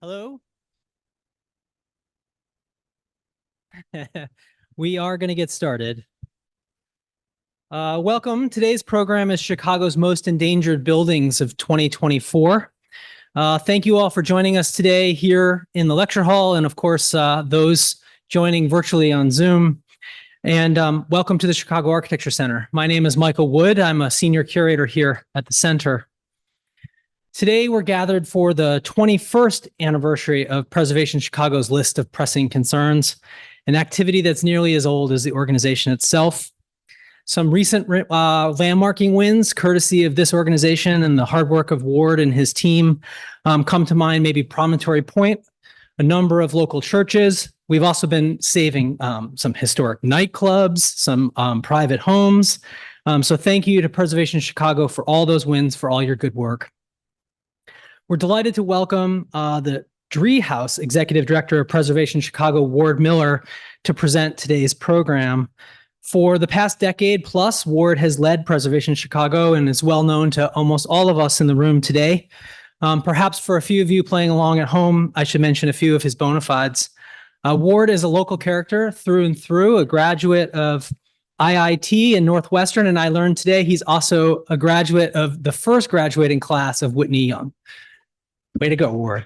Hello. We are going to get started. Welcome. Today's program is Chicago's Most Endangered Buildings of 2024. Thank you all for joining us today here in the lecture hall, and of course, those joining virtually on Zoom. And welcome to the Chicago Architecture Center. My name is Michael Wood. I'm a senior curator here at the center. Today, we're gathered for the 21st anniversary of Preservation Chicago's list of pressing concerns, an activity that's nearly as old as the organization itself. Some recent landmarking wins, courtesy of this organization and the hard work of Ward and his team, come to mind, maybe Promontory Point, a number of local churches. We've also been saving some historic nightclubs, some private homes. So thank you to Preservation Chicago for all those wins, for all your good work. We're delighted to welcome the Driehaus Executive Director of Preservation Chicago, Ward Miller, to present today's program. For the past decade plus, Ward has led Preservation Chicago and is well known to almost all of us in the room today. Perhaps for a few of you playing along at home, I should mention a few of his bona fides. Ward is a local character through and through, a graduate of IIT and Northwestern, and I learned today he's also a graduate of the first graduating class of Whitney Young. Way to go, Ward.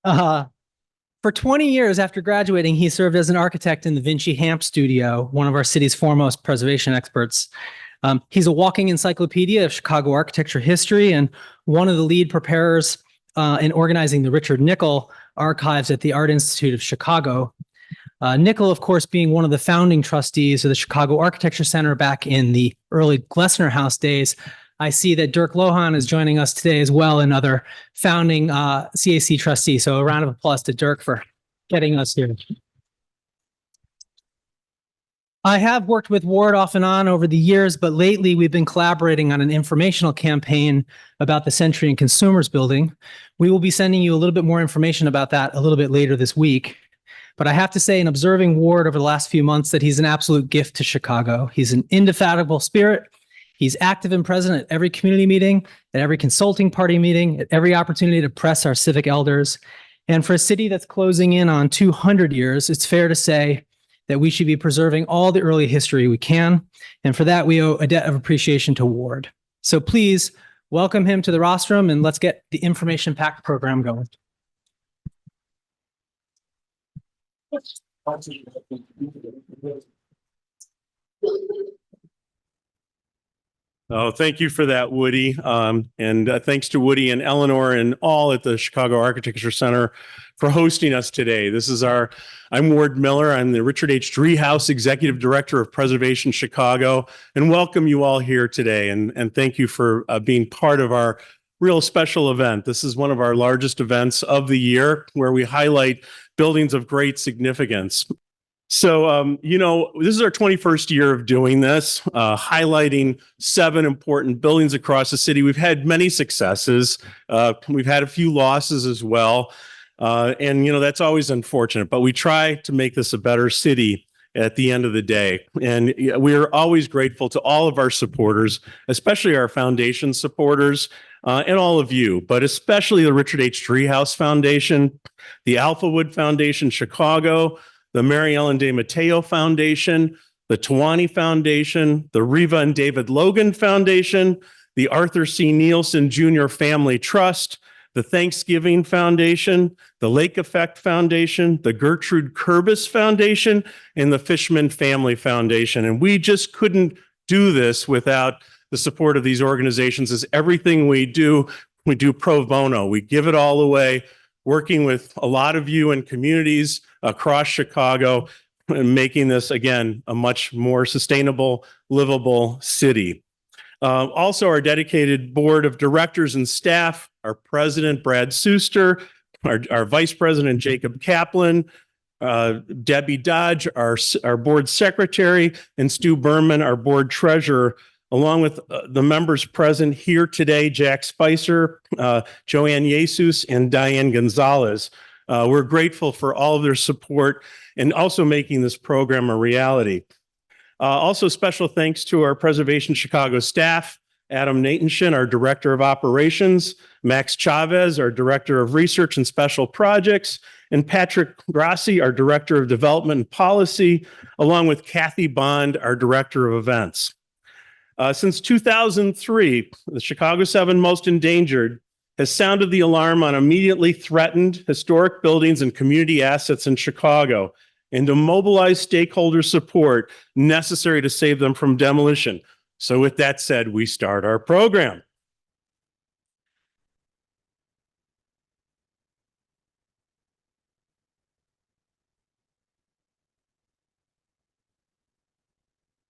For 20 years after graduating, he served as an architect in the Vinci Hamp Studio, one of our city's foremost preservation experts. He's a walking encyclopedia of Chicago architecture history and one of the lead preparers in organizing the Richard Nickel archives at the Art Institute of Chicago. Nickel, of course, being one of the founding trustees of the Chicago Architecture Center back in the early Glessner House days. I see that Dirk Lohan is joining us today as well, another founding CAC trustee. So a round of applause to Dirk for getting us here. I have worked with Ward off and on over the years, but lately we've been collaborating on an informational campaign about the Century and Consumers Building. We will be sending you a little bit more information about that a little bit later this week. But I have to say, in observing Ward over the last few months, that he's an absolute gift to Chicago. He's an indefatigable spirit. He's active and present at every community meeting, at every consulting party meeting, at every opportunity to press our civic elders. And for a city that's closing in on 200 years, it's fair to say that we should be preserving all the early history we can. And for that, we owe a debt of appreciation to Ward. So please welcome him to the rostrum and let's get the information-packed program going. Oh, thank you for that, Woody. And thanks to Woody and Eleanor and all at the Chicago Architecture Center for hosting us today. I'm Ward Miller. I'm the Richard H. Driehaus Executive Director of Preservation Chicago, and welcome you all here today. And thank you for being part of our real special event. This is one of our largest events of the year where we highlight buildings of great significance. So, this is our 21st year of doing this, highlighting 7 important buildings across the city. We've had many successes. We've had a few losses as well. And that's always unfortunate, but we try to make this a better city at the end of the day. And we are always grateful to all of our supporters, especially our foundation supporters, and all of you, but especially the Richard H. Driehaus Foundation, the Alphawood Foundation Chicago, the Mary Ellen De Matteo Foundation, the Tawani Foundation, the Reva and David Logan Foundation, the Arthur C. Nielsen Jr. Family Trust, the Thanksgiving Foundation, the Lake Effect Foundation, the Gertrude Kurbis Foundation, and the Fishman Family Foundation. And we just couldn't do this without the support of these organizations, as everything we do pro bono. We give it all away, working with a lot of you in communities across Chicago and making this, again, a much more sustainable, livable city. Also, our dedicated board of directors and staff, our president, Brad Suster, our vice president, Jacob Kaplan, Debbie Dodge, our board secretary, and Stu Berman, our board treasurer, along with the members present here today, Jack Spicer, Joanne Jesus, and Diane Gonzalez. We're grateful for all of their support and also making this program a reality. Also, special thanks to our Preservation Chicago staff Adam Natenshin, our Director of Operations, Max Chavez, our Director of Research and Special Projects, and Patrick Grassi, our Director of Development and Policy, along with Kathy Bond, our Director of Events. Since 2003, the Chicago 7 Most Endangered has sounded the alarm on immediately threatened historic buildings and community assets in Chicago and to mobilize stakeholder support necessary to save them from demolition. So with that said, we start our program.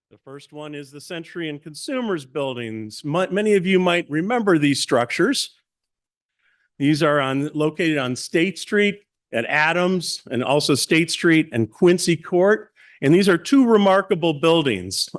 The first one is the Century and Consumers buildings. Many of you might remember these structures. These are located on State Street at Adams and also State Street and Quincy Court. And these are two remarkable buildings.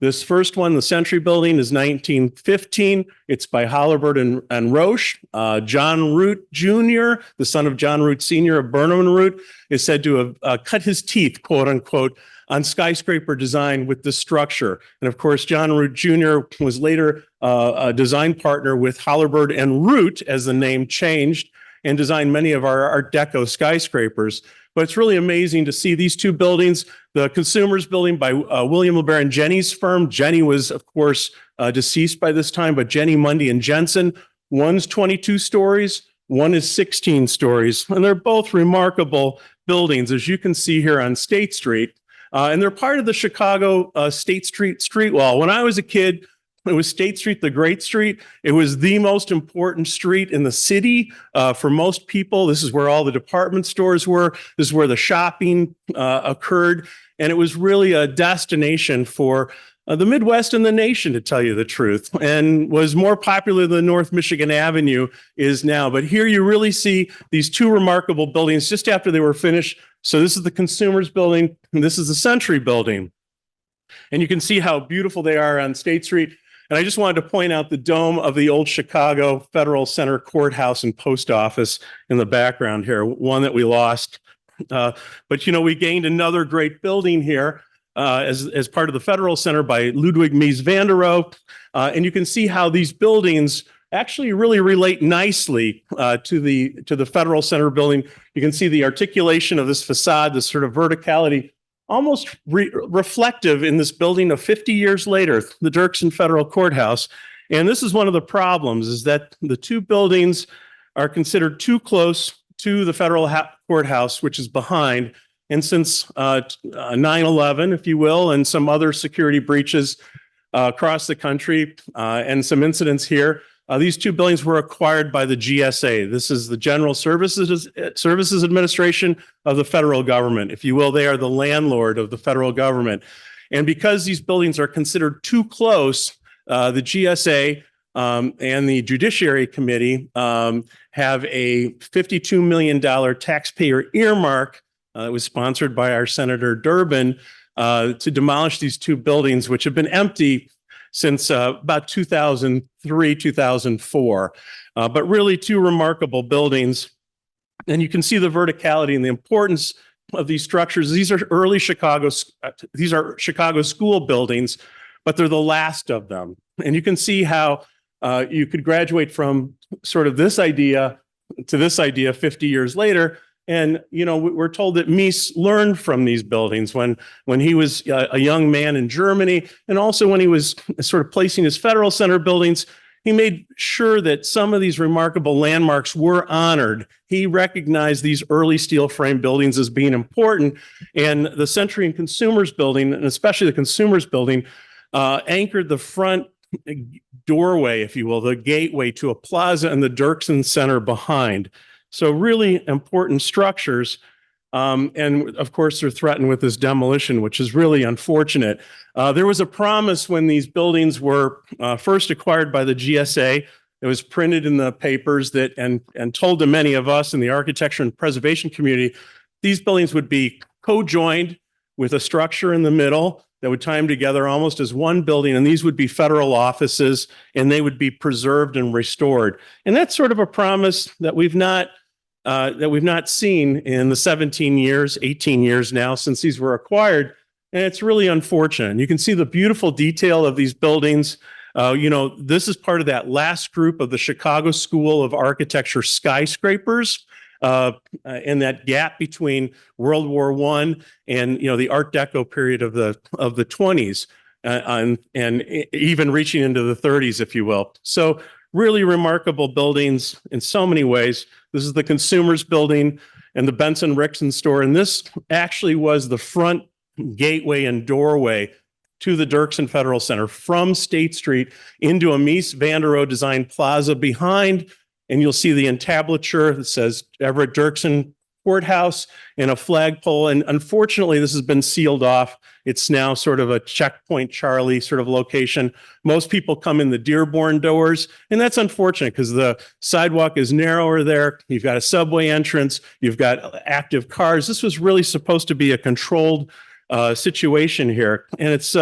This first one, the Century Building, is 1915. It's by Holabird and Roche. John Root Jr., the son of John Root Sr. of Burnham and Root, is said to have cut his teeth, quote unquote, on skyscraper design with this structure. And of course, John Root Jr. was later a design partner with Holabird and Root, as the name changed, and designed many of our Art Deco skyscrapers. But it's really amazing to see these two buildings. The Consumers Building by William LeBaron and Jenney's firm. Jenney was, of course, deceased by this time, but Jenney, Mundie, and Jensen. One's 22 stories, one is 16 stories. And they're both remarkable buildings, as you can see here on State Street. And they're part of the Chicago State Street street wall. When I was a kid, it was State Street, the Great Street. It was the most important street in the city for most people. This is where all the department stores were. This is where the shopping occurred. And it was really a destination for the Midwest and the nation, to tell you the truth, and was more popular than North Michigan Avenue is now. But here you really see these two remarkable buildings just after they were finished. So this is the Consumers Building, and this is the Century Building. And you can see how beautiful they are on State Street. And I just wanted to point out the dome of the old Chicago Federal Center Courthouse and Post Office in the background here, one that we lost. But, you know, we gained another great building here as part of the Federal Center by Ludwig Mies van der Rohe. And you can see how these buildings actually really relate nicely to the Federal Center building. You can see the articulation of this facade, this sort of verticality, almost reflective in this building of 50 years later, the Dirksen Federal Courthouse. And this is one of the problems, is that the two buildings are considered too close to the Federal Courthouse, which is behind. And since 9/11, if you will, and some other security breaches across the country and some incidents here, these two buildings were acquired by the GSA. This is the General Services Administration of the federal government. If you will, they are the landlord of the federal government. And because these buildings are considered too close, the GSA and the Judiciary Committee have a $52 million taxpayer earmark that was sponsored by our Senator Durbin to demolish these two buildings, which have been empty since about 2003, 2004. But really two remarkable buildings. And you can see the verticality and the importance of these structures. These are early Chicago school buildings, but they're the last of them. And you can see how you could graduate from sort of this idea to this idea 50 years later. And, you know, we're told that Mies learned from these buildings when he was a young man in Germany, and also when he was sort of placing his Federal Center buildings. He made sure that some of these remarkable landmarks were honored. He recognized these early steel frame buildings as being important. And the Century and Consumers Building, and especially the Consumers Building, anchored the front doorway, if you will, the gateway to a plaza and the Dirksen Center behind. So really important structures. And of course, they're threatened with this demolition, which is really unfortunate. There was a promise when these buildings were first acquired by the GSA. It was printed in the papers that and told to many of us in the architecture and preservation community, these buildings would be co-joined with a structure in the middle that would tie them together almost as one building. And these would be federal offices, and they would be preserved and restored. And that's sort of a promise that we've not seen in the 17 years, 18 years now since these were acquired. And it's really unfortunate. You can see the beautiful detail of these buildings. This is part of that last group of the Chicago School of Architecture skyscrapers, and that gap between World War I and the Art Deco period of the 20s, and even reaching into the 30s, if you will. So really remarkable buildings in so many ways. This is the Consumers Building and the Benson Rickson store, and this actually was the front gateway and doorway to the Dirksen Federal Center from State Street into a Mies van der Rohe designed plaza behind, and you'll see the entablature that says Everett Dirksen Courthouse and a flagpole. And unfortunately, this has been sealed off. It's now sort of a Checkpoint Charlie sort of location. Most people come in the Dearborn doors, and that's unfortunate because the sidewalk is narrower there. You've got a subway entrance. You've got active cars. This was really supposed to be a controlled situation here. And it's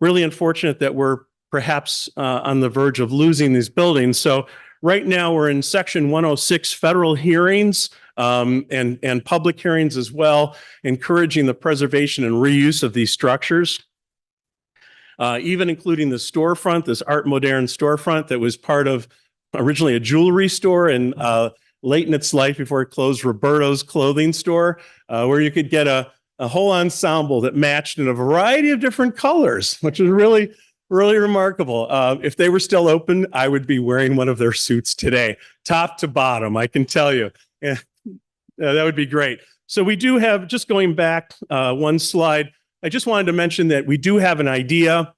really unfortunate that we're perhaps on the verge of losing these buildings. So right now we're in Section 106 federal hearings and public hearings as well, encouraging the preservation and reuse of these structures, even including the storefront, this Art Moderne storefront that was part of originally a jewelry store and late in its life before it closed, Roberto's clothing store, where you could get a whole ensemble that matched in a variety of different colors, which is really, really remarkable. If they were still open, I would be wearing one of their suits today, top to bottom, I can tell you. Yeah, that would be great. So we do have, just going back one slide, I just wanted to mention that we do have an idea.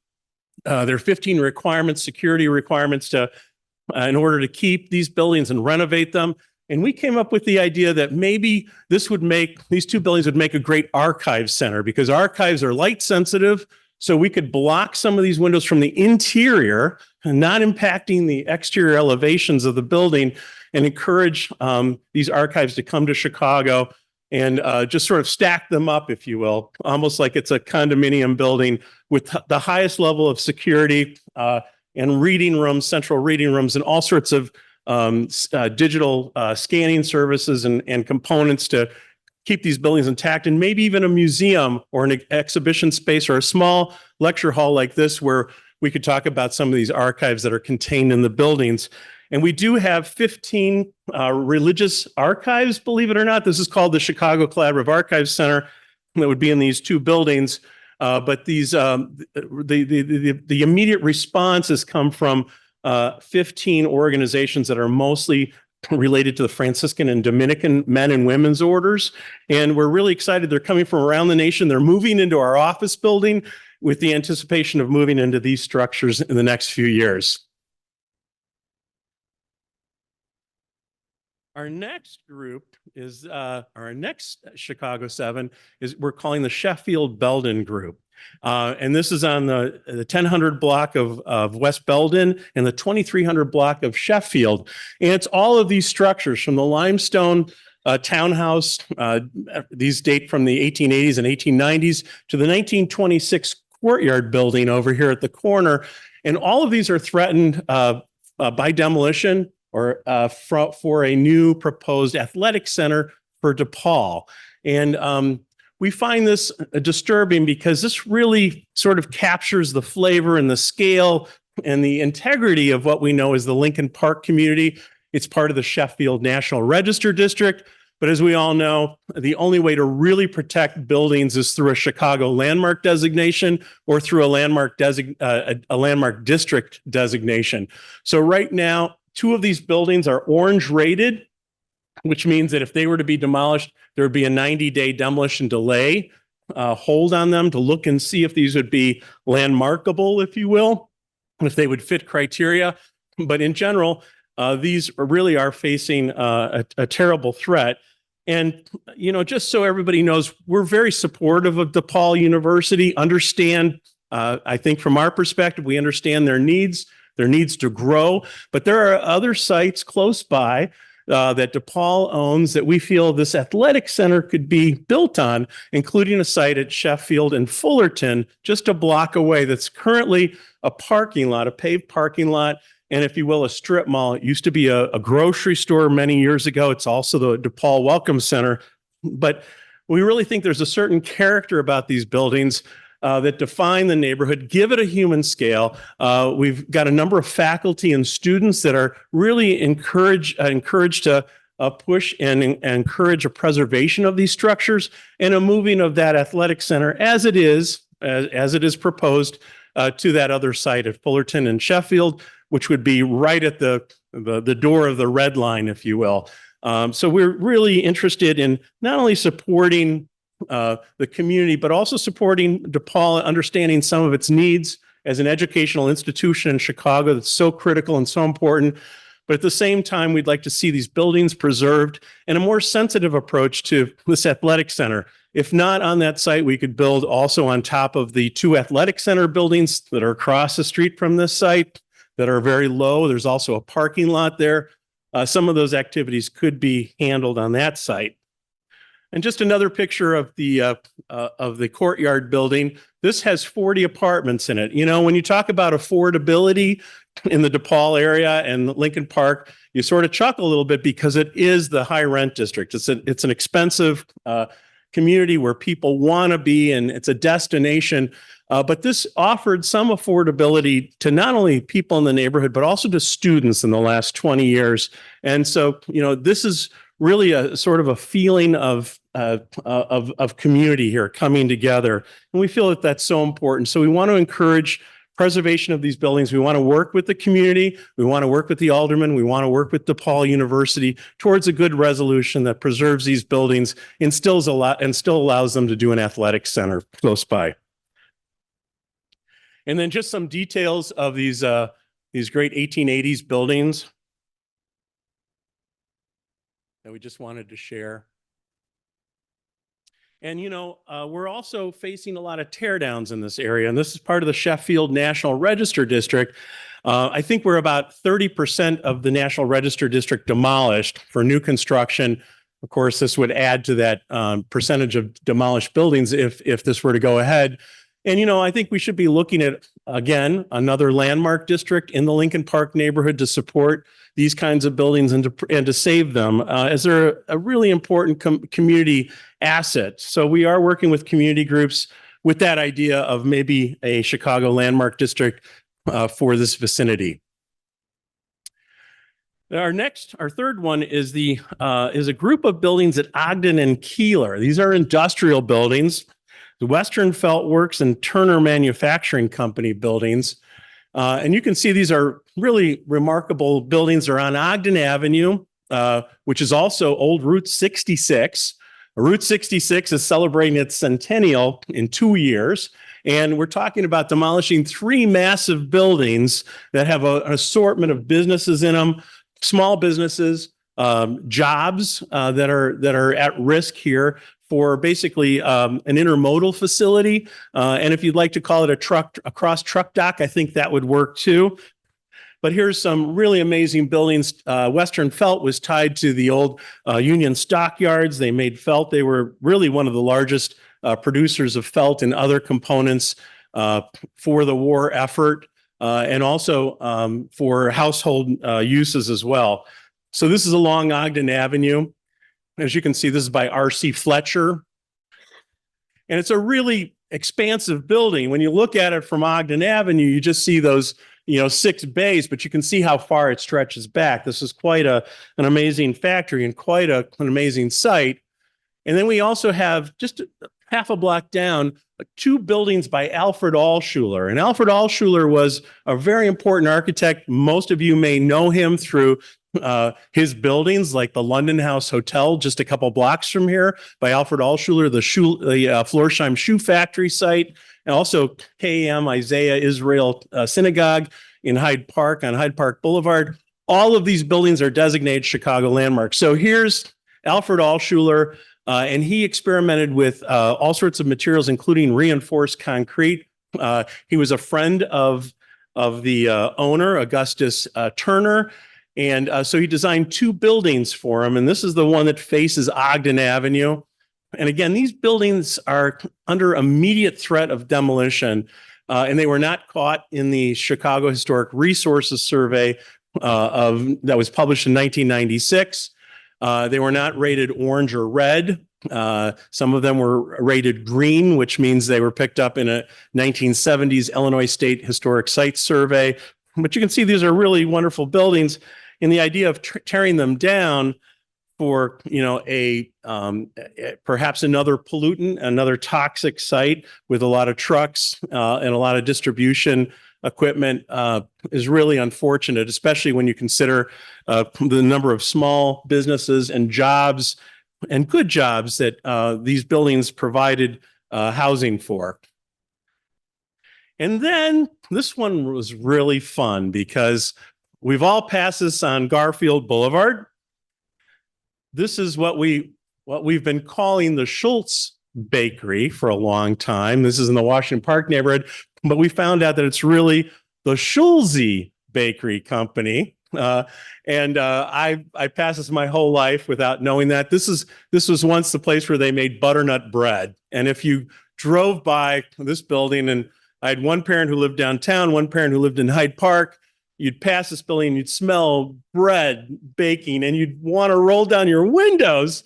There are 15 requirements, security requirements in order to keep these buildings and renovate them. And we came up with the idea that maybe these two buildings would make a great archive center, because archives are light sensitive. So we could block some of these windows from the interior and not impacting the exterior elevations of the building, and encourage these archives to come to Chicago and just sort of stack them up, if you will, almost like it's a condominium building with the highest level of security and reading rooms, central reading rooms, and all sorts of digital scanning services and components to keep these buildings intact, and maybe even a museum or an exhibition space or a small lecture hall like this where we could talk about some of these archives that are contained in the buildings. And we do have 15 religious archives, believe it or not. This is called the Chicago Collaborative Archives Center that would be in these two buildings. But these the immediate response has come from 15 organizations that are mostly related to the Franciscan and Dominican men and women's orders. And we're really excited. They're coming from around the nation. They're moving into our office building with the anticipation of moving into these structures in the next few years. Our next group is, our next Chicago 7 is we're calling the Sheffield-Belden group. And this is on the 1000 block of West Belden and the 2300 block of Sheffield. And it's all of these structures from the limestone townhouse. These date from the 1880s and 1890s to the 1926 courtyard building over here at the corner. And all of these are threatened by demolition or for a new proposed athletic center for DePaul. And we find this disturbing because this really sort of captures the flavor and the scale and the integrity of what we know as the Lincoln Park community. It's part of the Sheffield National Register District. But as we all know, the only way to really protect buildings is through a Chicago landmark designation or through a landmark district designation. So right now, 2 of these buildings are orange rated, which means that if they were to be demolished, there would be a 90-day demolition delay hold on them to look and see if these would be landmarkable, if you will, and if they would fit criteria. But in general, these really are facing a terrible threat. And, you know, just so everybody knows, we're very supportive of DePaul University, understand, I think from our perspective, we understand their needs to grow. But there are other sites close by that DePaul owns that we feel this athletic center could be built on, including a site at Sheffield and Fullerton, just a block away, that's currently a parking lot, a paved parking lot, and if you will, a strip mall. It used to be a grocery store many years ago. It's also the DePaul Welcome Center. But we really think there's a certain character about these buildings that define the neighborhood, give it a human scale. We've got a number of faculty and students that are really encouraged to push and encourage a preservation of these structures and a moving of that athletic center as it is proposed to that other site at Fullerton and Sheffield, which would be right at the door of the red line, if you will. So we're really interested in not only supporting the community, but also supporting DePaul, understanding some of its needs as an educational institution in Chicago that's so critical and so important. But at the same time, we'd like to see these buildings preserved and a more sensitive approach to this athletic center. If not on that site, we could build also on top of the two athletic center buildings that are across the street from this site that are very low. There's also a parking lot there. Some of those activities could be handled on that site. And just another picture of the courtyard building. This has 40 apartments in it. You know, when you talk about affordability in the DePaul area and Lincoln Park, you sort of chuckle a little bit because it is the high rent district. It's an expensive community where people want to be, and it's a destination. But this offered some affordability to not only people in the neighborhood, but also to students in the last 20 years. And so, you know, this is really a sort of a feeling of community here coming together. And we feel that that's so important. So we want to encourage preservation of these buildings. We want to work with the community. We want to work with the aldermen. We want to work with DePaul University towards a good resolution that preserves these buildings and still allows them to do an athletic center close by. And then just some details of these great 1880s buildings that we just wanted to share. And, you know, we're also facing a lot of tear downs in this area, and this is part of the Sheffield National Register District. I think we're about 30% of the National Register District demolished for new construction. Of course, this would add to that percentage of demolished buildings if this were to go ahead. And, you know, I think we should be looking at, again, another landmark district in the Lincoln Park neighborhood to support these kinds of buildings and to save them, as they're a really important community asset. So we are working with community groups with that idea of maybe a Chicago landmark district for this vicinity. Our third one is a group of buildings at Ogden and Keeler. These are industrial buildings. The Western Felt Works and Turner Manufacturing Company buildings. And you can see these are really remarkable buildings. They're on Ogden Avenue, which is also old Route 66. Route 66 is celebrating its centennial in 2 years. And we're talking about demolishing 3 massive buildings that have an assortment of businesses in them, small businesses, jobs that are at risk here for basically an intermodal facility. And if you'd like to call it a cross truck dock, I think that would work too. But here's some really amazing buildings. Western Felt was tied to the old Union stockyards. They made felt. They were really one of the largest producers of felt and other components for the war effort, and also for household uses as well. So this is along Ogden Avenue. As you can see, this is by R.C. Fletcher. And it's a really expansive building. When you look at it from Ogden Avenue, you just see those, 6 bays, but you can see how far it stretches back. This is quite an amazing factory and quite an amazing site. And then we also have just half a block down, 2 buildings by Alfred Alschuler. And Alfred Alschuler was a very important architect. Most of you may know him through his buildings, like the London House Hotel, just a couple blocks from here, by Alfred Alschuler, the Florsheim Shoe Factory site, and also KM Isaiah Israel Synagogue in Hyde Park on Hyde Park Boulevard. All of these buildings are designated Chicago landmarks. So here's Alfred Alschuler, and he experimented with all sorts of materials, including reinforced concrete. He was a friend of the owner, Augustus Turner. And so he designed 2 buildings for him. And this is the one that faces Ogden Avenue. And again, these buildings are under immediate threat of demolition. And they were not caught in the Chicago Historic Resources Survey that was published in 1996. They were not rated orange or red. Some of them were rated green, which means they were picked up in a 1970s Illinois State Historic Site Survey. But you can see these are really wonderful buildings. And the idea of tearing them down for perhaps another pollutant, another toxic site with a lot of trucks and a lot of distribution equipment is really unfortunate, especially when you consider the number of small businesses and jobs and good jobs that these buildings provided housing for. And then this one was really fun because we've all passed this on Garfield Boulevard. This is what we've been calling the Schultz Bakery for a long time. This is in the Washington Park neighborhood, but we found out that it's really the Schulze Bakery Company. I passed this my whole life without knowing that. This was once the place where they made butternut bread. And if you drove by this building, and I had one parent who lived downtown, one parent who lived in Hyde Park, you'd pass this building and you'd smell bread baking and you'd want to roll down your windows,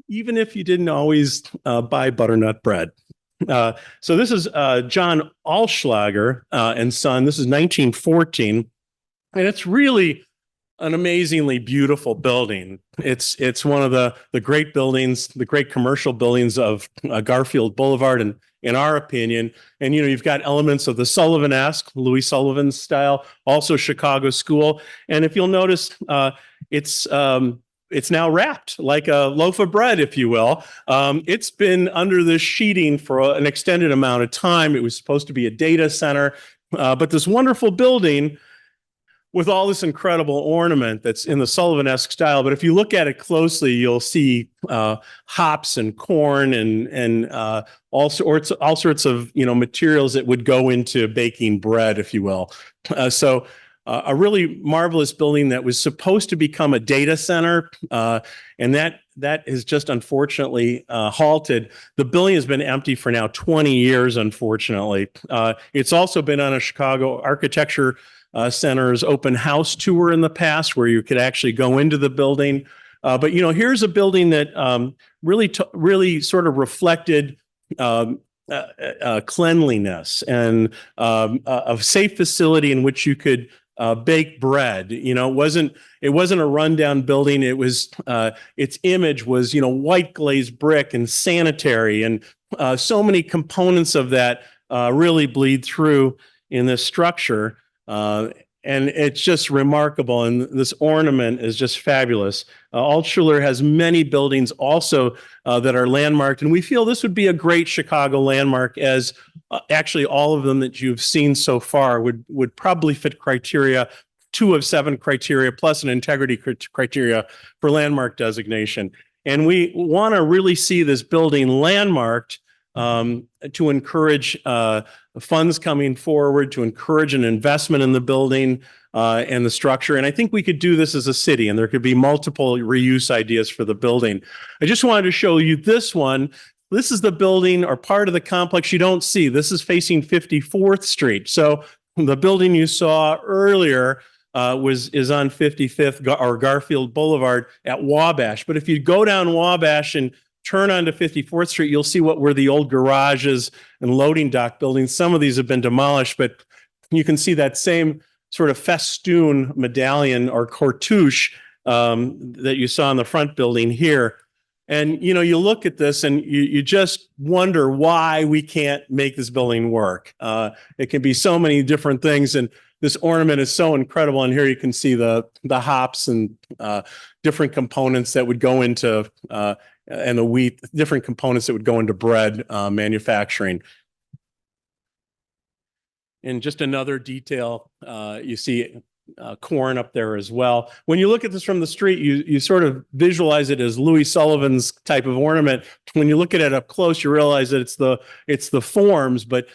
even if you didn't always buy butternut bread. So this is John Allschlager and Son. This is 1914. And it's really an amazingly beautiful building. It's one of the great buildings, the great commercial buildings of Garfield Boulevard, and in our opinion. And you've got elements of the Sullivan-esque, Louis Sullivan style, also Chicago School. And if you'll notice, it's now wrapped like a loaf of bread, if you will. It's been under this sheeting for an extended amount of time. It was supposed to be a data center, but this wonderful building with all this incredible ornament that's in the Sullivan-esque style. But if you look at it closely, you'll see hops and corn and all sorts of materials that would go into baking bread, if you will. So a really marvelous building that was supposed to become a data center, and that is just unfortunately halted. The building has been empty for now 20 years, unfortunately. It's also been on a Chicago Architecture Center's open house tour in the past, where you could actually go into the building. But here's a building that really sort of reflected cleanliness and a safe facility in which you could bake bread. It wasn't a rundown building. It was its image was white glazed brick and sanitary, and so many components of that really bleed through in this structure. And it's just remarkable. And this ornament is just fabulous. Altshuler has many buildings also that are landmarked. And we feel this would be a great Chicago landmark, as actually all of them that you've seen so far would probably fit criteria, 2 of 7 criteria, plus an integrity criteria for landmark designation. And we want to really see this building landmarked to encourage funds coming forward, to encourage an investment in the building and the structure. And I think we could do this as a city, and there could be multiple reuse ideas for the building. I just wanted to show you this one. This is the building or part of the complex you don't see. This is facing 54th Street. So the building you saw earlier is on 55th or Garfield Boulevard at Wabash. But if you go down Wabash and turn onto 54th Street, you'll see what were the old garages and loading dock buildings. Some of these have been demolished, but you can see that same sort of festoon medallion or cartouche that you saw in the front building here. And, you look at this and you just wonder why we can't make this building work. It can be so many different things. And this ornament is so incredible. And here you can see the hops and different components that would go into and the wheat, different components that would go into bread manufacturing. And just another detail, you see corn up there as well. When you look at this from the street, you sort of visualize it as Louis Sullivan's type of ornament. When you look at it up close, you realize that it's the forms, but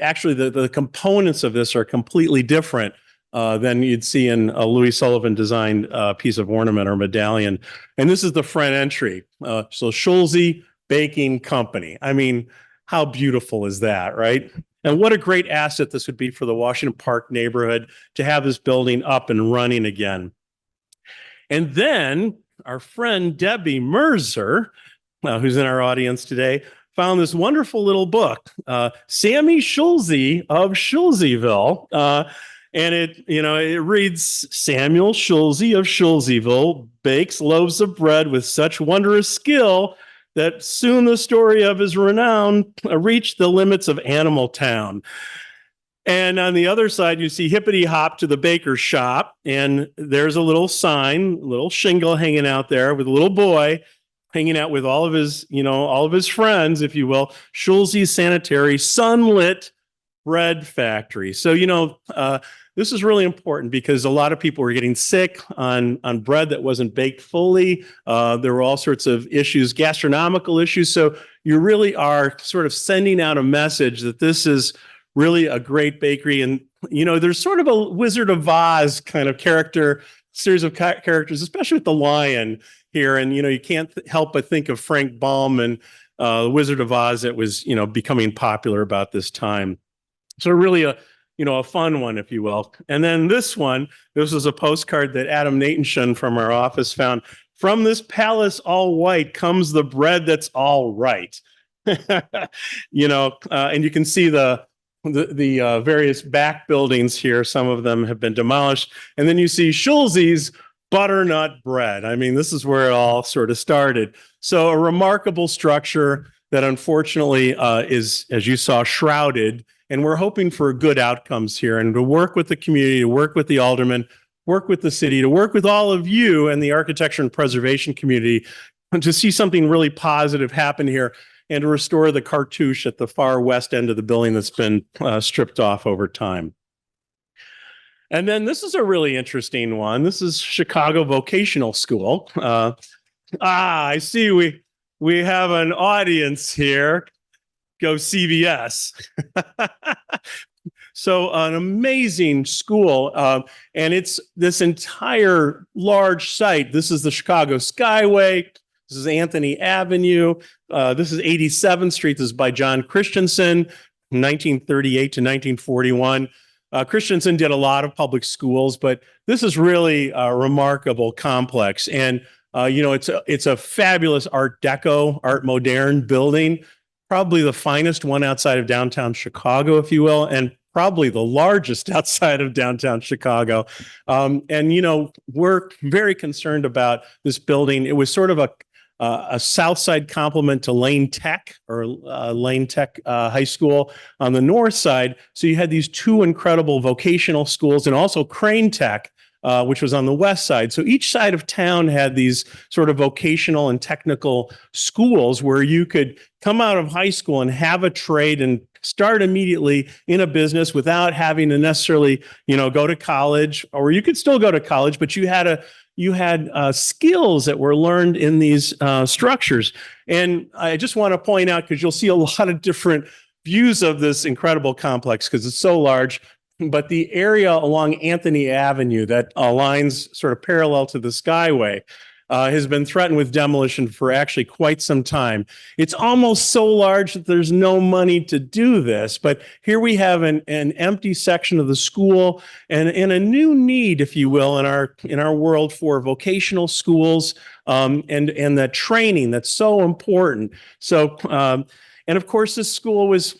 actually the components of this are completely different than you'd see in a Louis Sullivan designed piece of ornament or medallion. And this is the front entry. So Schulze Baking Company. I mean, how beautiful is that, right? And what a great asset this would be for the Washington Park neighborhood to have this building up and running again. And then our friend Debbie Merzer who's in our audience today, found this wonderful little book, Sammy Schulze of Schulzeville. And it reads, Samuel Schulze of Schulzeville bakes loaves of bread with such wondrous skill that soon the story of his renown reached the limits of Animal Town. And on the other side, you see hippity hop to the baker's shop. And there's a little sign, a little shingle hanging out there with a little boy hanging out with all of his friends, if you will, Schulze's Sanitary Sunlit Bread Factory. So, this is really important because a lot of people were getting sick on bread that wasn't baked fully. There were all sorts of issues, gastronomical issues. So you really are sort of sending out a message that this is really a great bakery. And, there's sort of a Wizard of Oz kind of series of characters, especially with the lion here. And, you can't help but think of Frank Baum and the Wizard of Oz that was, becoming popular about this time. So really a fun one, if you will. And then this was a postcard that Adam Nathanson from our office found. From this palace all white comes the bread that's all right. And you can see the various back buildings here. Some of them have been demolished. And then you see Schulze's butternut bread. I mean, this is where it all sort of started. So a remarkable structure that unfortunately is, as you saw, shrouded. And we're hoping for good outcomes here and to work with the community, to work with the aldermen, work with the city, to work with all of you and the architecture and preservation community to see something really positive happen here and to restore the cartouche at the far west end of the building that's been stripped off over time. And then this is a really interesting one. This is Chicago Vocational School. I see we have an audience here. Go CVS. So an amazing school. And it's this entire large site. This is the Chicago Skyway. This is Anthony Avenue. This is 87th Street. This is by John Christensen, 1938 to 1941. Christensen did a lot of public schools, but this is really a remarkable complex. And, it's a fabulous Art Deco, Art Moderne building. Probably the finest one outside of downtown Chicago, if you will, and probably the largest outside of downtown Chicago. We're very concerned about this building. It was sort of a South Side complement to Lane Tech High School on the north side. So you had these two incredible vocational schools and also Crane Tech, which was on the west side. So each side of town had these sort of vocational and technical schools where you could come out of high school and have a trade and start immediately in a business without having to necessarily, go to college, or you could still go to college, but you had skills that were learned in these structures. And I just want to point out, because you'll see a lot of different views of this incredible complex because it's so large. But the area along Anthony Avenue that aligns sort of parallel to the Skyway has been threatened with demolition for actually quite some time. It's almost so large that there's no money to do this. But here we have an empty section of the school and a new need, if you will, in our world for vocational schools and the training that's so important. So, and of course, this school was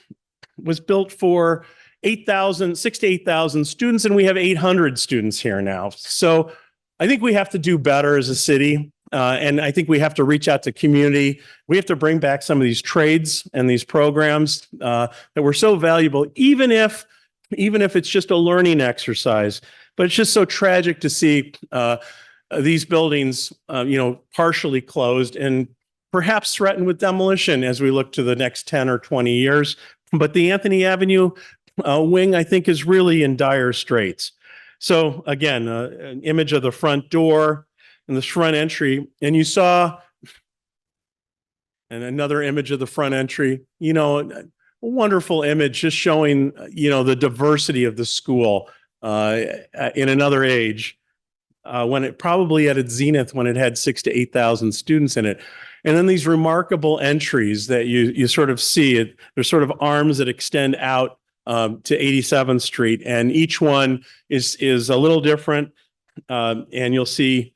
built for 6 to 8,000 students, and we have 800 students here now. So I think we have to do better as a city. And I think we have to reach out to community. We have to bring back some of these trades and these programs that were so valuable, even if it's just a learning exercise. But it's just so tragic to see these buildings, partially closed and perhaps threatened with demolition as we look to the next 10 or 20 years. But the Anthony Avenue wing, I think, is really in dire straits. So again, an image of the front door and the front entry, and you saw, and another image of the front entry, a wonderful image just showing, the diversity of the school in another age, when it probably at its zenith, when it had 6 to 8,000 students in it. And then these remarkable entries that you sort of see, there's sort of arms that extend out to 87th Street, and each one is a little different. And you'll see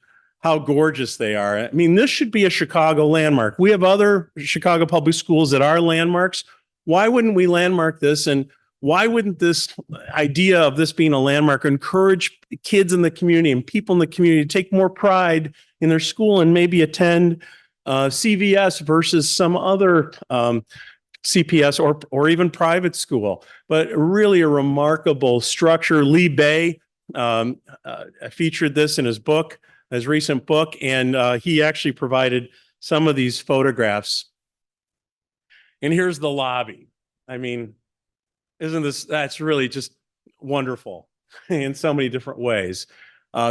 how gorgeous they are. I mean, this should be a Chicago landmark. We have other Chicago public schools that are landmarks. Why wouldn't we landmark this? And why wouldn't this idea of this being a landmark encourage kids in the community and people in the community to take more pride in their school and maybe attend CVS versus some other CPS or even private school? But really a remarkable structure. Lee Bay featured this in his book, his recent book, and he actually provided some of these photographs. And here's the lobby. I mean, that's really just wonderful in so many different ways.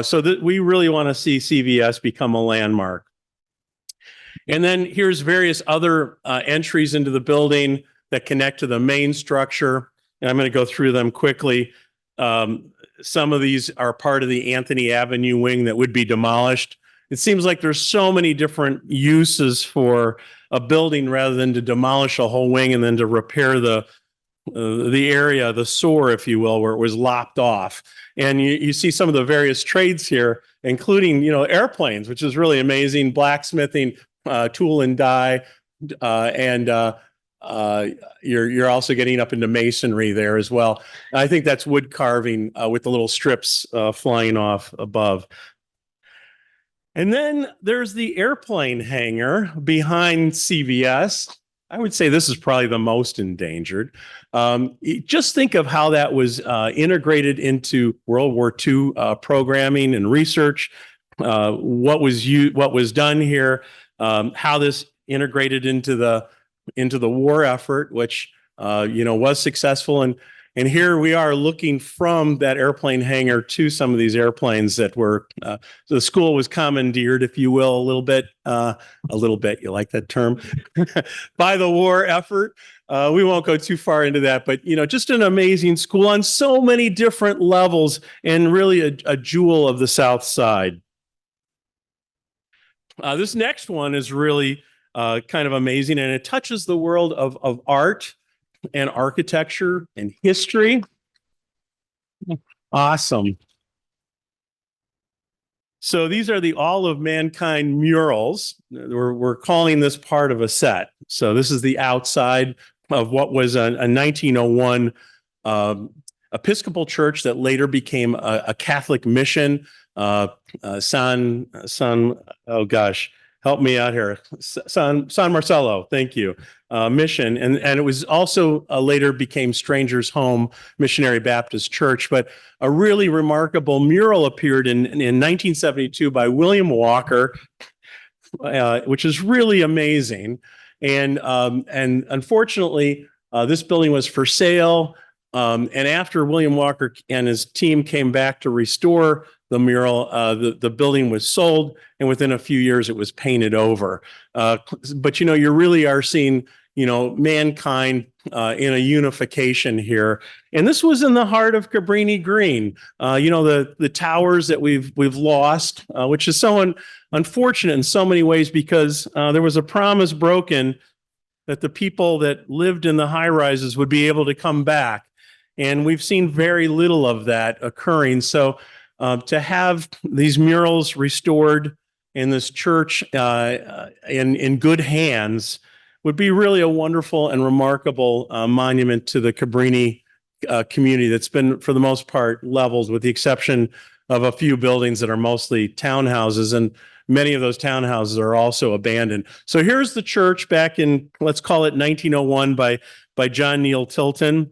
So that we really want to see CVS become a landmark. And then here's various other entries into the building that connect to the main structure. And I'm going to go through them quickly. Some of these are part of the Anthony Avenue wing that would be demolished. It seems like there's so many different uses for a building rather than to demolish a whole wing and then to repair the area, the sore, if you will, where it was lopped off. And you see some of the various trades here, including, airplanes, which is really amazing, blacksmithing, tool and die, and you're also getting up into masonry there as well. I think that's wood carving with the little strips flying off above. And then there's the airplane hangar behind CVS. I would say this is probably the most endangered. Just think of how that was integrated into World War II programming and research. What was done here, how this integrated into the war effort, which was successful. And here we are looking from that airplane hangar to some of these airplanes that were, the school was commandeered, if you will, a little bit, you like that term, by the war effort. We won't go too far into that, but, just an amazing school on so many different levels and really a jewel of the South Side. This next one is really kind of amazing, and it touches the world of art and architecture and history. Awesome. So these are the All of Mankind murals. We're calling this part of a set. So this is the outside of what was a 1901 Episcopal church that later became a Catholic mission. Oh gosh, help me out here. San Marcelo, thank you. Mission, and it was also later became Stranger's Home Missionary Baptist Church. But a really remarkable mural appeared in 1972 by William Walker, which is really amazing. And unfortunately, this building was for sale. And after William Walker and his team came back to restore the mural, the building was sold, and within a few years it was painted over. But you really are seeing mankind in a unification here, and this was in the heart of Cabrini Green. The towers that we've lost, which is so unfortunate in so many ways, because there was a promise broken that the people that lived in the high rises would be able to come back, and we've seen very little of that occurring. So to have these murals restored in this church in good hands would be really a wonderful and remarkable monument to the Cabrini community that's been, for the most part, leveled, with the exception of a few buildings that are mostly townhouses, and many of those townhouses are also abandoned. So here's the church back in, let's call it 1901, by John Neal Tilton.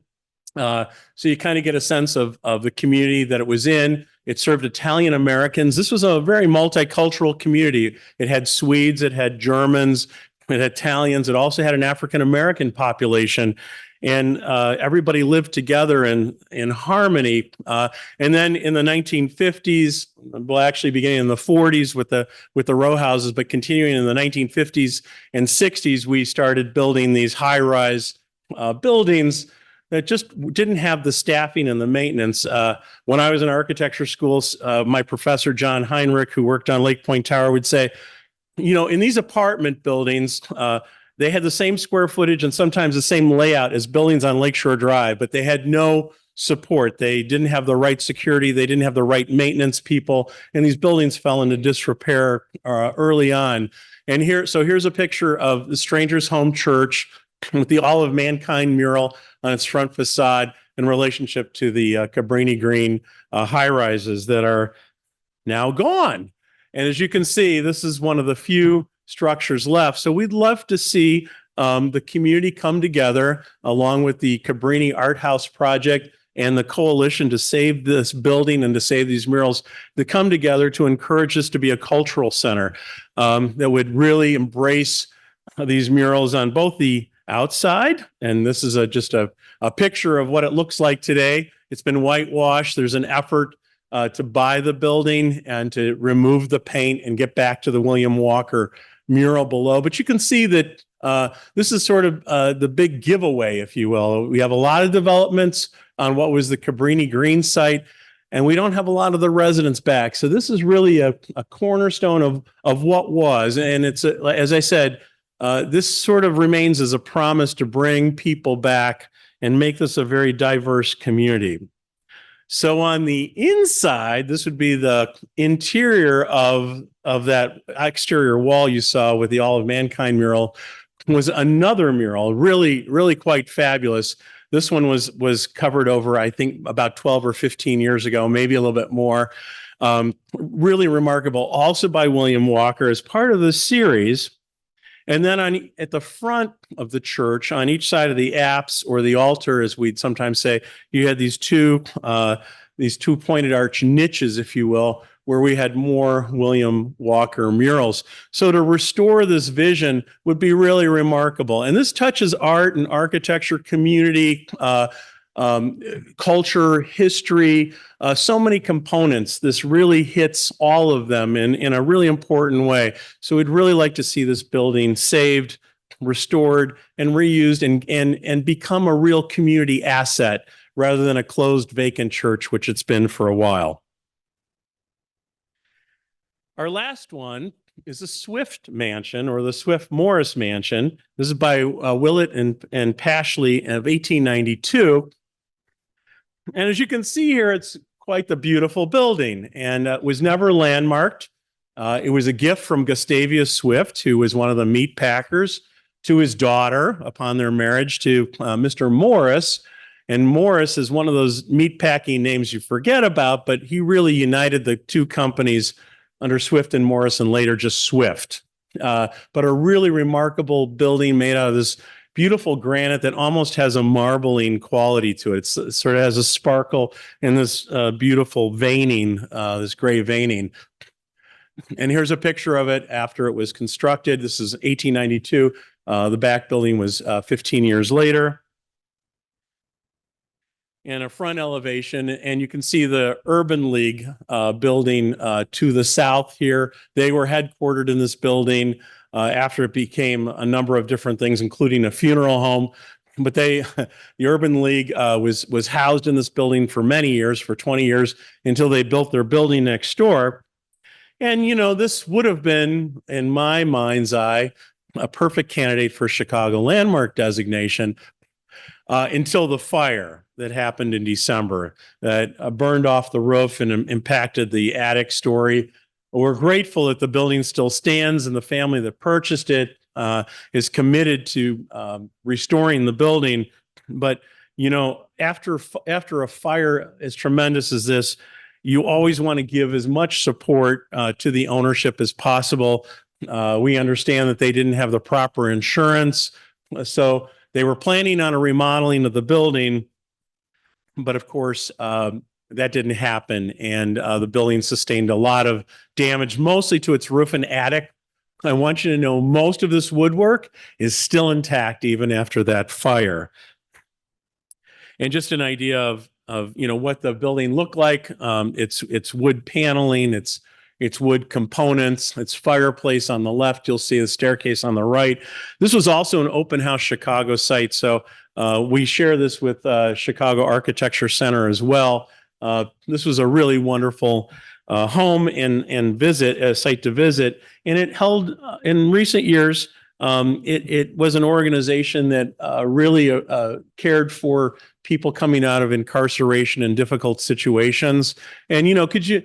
So you kind of get a sense of the community that it was in. It served Italian Americans. This was a very multicultural community. It had Swedes, it had Germans, it had Italians. It also had an African American population, and everybody lived together in harmony. And then in the 1950s, well, actually beginning in the 40s with the row houses, but continuing in the 1950s and 60s, we started building these high-rise buildings that just didn't have the staffing and the maintenance. When I was in architecture school, my professor, John Heinrich, who worked on Lake Point Tower, would say, in these apartment buildings, they had the same square footage and sometimes the same layout as buildings on Lakeshore Drive, but they had no support. They didn't have the right security. They didn't have the right maintenance people. And these buildings fell into disrepair early on. And here's a picture of the Stranger's Home Church with the All of Mankind mural on its front facade in relationship to the Cabrini Green high-rises that are now gone. And as you can see, this is one of the few structures left. So we'd love to see the community come together along with the Cabrini Art House project and the coalition to save this building and to save these murals, to come together to encourage this to be a cultural center that would really embrace these murals on both the outside, and this is just a picture of what it looks like today. It's been whitewashed. There's an effort to buy the building and to remove the paint and get back to the William Walker mural below. But you can see that this is sort of the big giveaway, if you will. We have a lot of developments on what was the Cabrini Green site, and we don't have a lot of the residents back. So this is really a cornerstone of what was. And it's, as I said, this sort of remains as a promise to bring people back and make this a very diverse community. So on the inside, this would be the interior of that exterior wall you saw with the All of Mankind mural, was another mural, really, really quite fabulous. This one was covered over, I think, about 12 or 15 years ago, maybe a little bit more. Really remarkable, also by William Walker as part of the series. And then at the front of the church, on each side of the apse or the altar, as we'd sometimes say, you had these two pointed arch niches, if you will, where we had more William Walker murals. So to restore this vision would be really remarkable. And this touches art and architecture, community, culture, history, so many components. This really hits all of them in a really important way. So we'd really like to see this building saved, restored, and reused and become a real community asset rather than a closed, vacant church, which it's been for a while. Our last one is the Swift Mansion, or the Swift-Morris Mansion. This is by Willett and Pashley of 1892. And as you can see here, it's quite the beautiful building, and was never landmarked. It was a gift from Gustavus Swift, who was one of the meat packers, to his daughter upon their marriage to Mr. Morris. And Morris is one of those meat packing names you forget about, but he really united the two companies under Swift and Morris, and later just Swift. But a really remarkable building made out of this beautiful granite that almost has a marbling quality to it. It sort of has a sparkle and this beautiful veining, this gray veining. And here's a picture of it after it was constructed. This is 1892. The back building was 15 years later. And a front elevation, and you can see the Urban League building to the south here. They were headquartered in this building after it became a number of different things, including a funeral home. But the Urban League was housed in this building for many years, for 20 years, until they built their building next door. And, you know, this would have been, in my mind's eye, a perfect candidate for Chicago landmark designation until the fire that happened in December that burned off the roof and impacted the attic story. We're grateful that the building still stands, and the family that purchased it is committed to restoring the building. But, you know, after a fire as tremendous as this, you always want to give as much support to the ownership as possible. We understand that they didn't have the proper insurance, so they were planning on a remodeling of the building, but of course, that didn't happen, and the building sustained a lot of damage, mostly to its roof and attic. I want you to know most of this woodwork is still intact even after that fire. And just an idea of you know what the building looked like. It's wood paneling, it's wood components, it's fireplace on the left. You'll see the staircase on the right. This was also an open house Chicago site, so we share this with Chicago Architecture Center as well. This was a really wonderful home and site to visit, and it held in recent years It was an organization that really cared for people coming out of incarceration in difficult situations. And, could you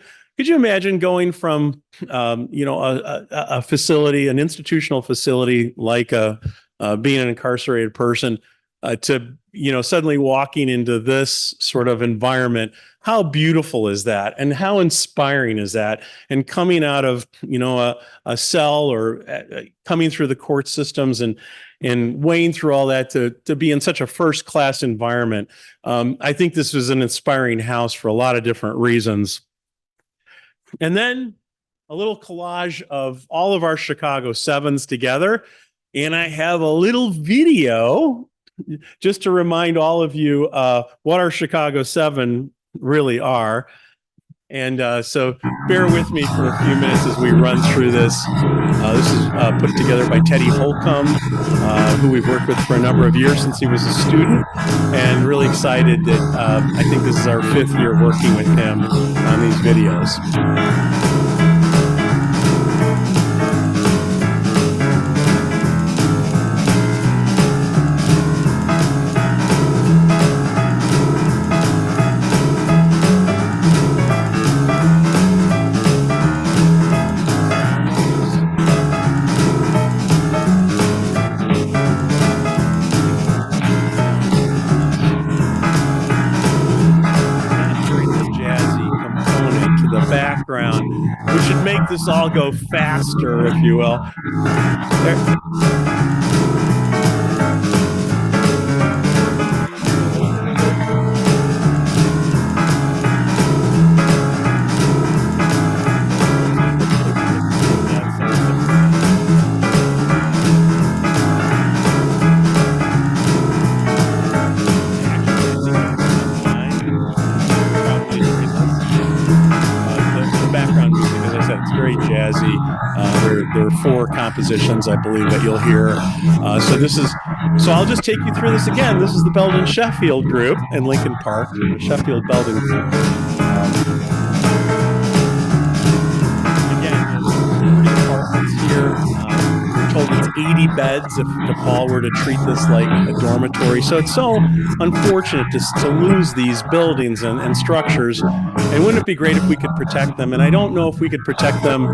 imagine going from, a facility, an institutional facility like being an incarcerated person to, suddenly walking into this sort of environment? How beautiful is that? And how inspiring is that? And coming out of, a cell or coming through the court systems and weighing through all that to be in such a first-class environment. I think this was an inspiring house for a lot of different reasons. And then a little collage of all of our Chicago Sevens together. And I have a little video just to remind all of you what our Chicago Seven really are. And so bear with me for a few minutes as we run through this. This is put together by Teddy Holcomb, who we've worked with for a number of years since he was a student, and really excited that I think this is our 5th year working with him on these videos. Which should make this all go faster, if you will. There are 4 compositions, I believe, that you'll hear. So I'll just take you through this again. This is the Belden Sheffield group in Lincoln Park, the Sheffield-Belden group. Again, there's 40 apartments here. We're told it's 80 beds if DePaul were to treat this like a dormitory. So it's so unfortunate to lose these buildings and structures. And wouldn't it be great if we could protect them? And I don't know if we could protect them,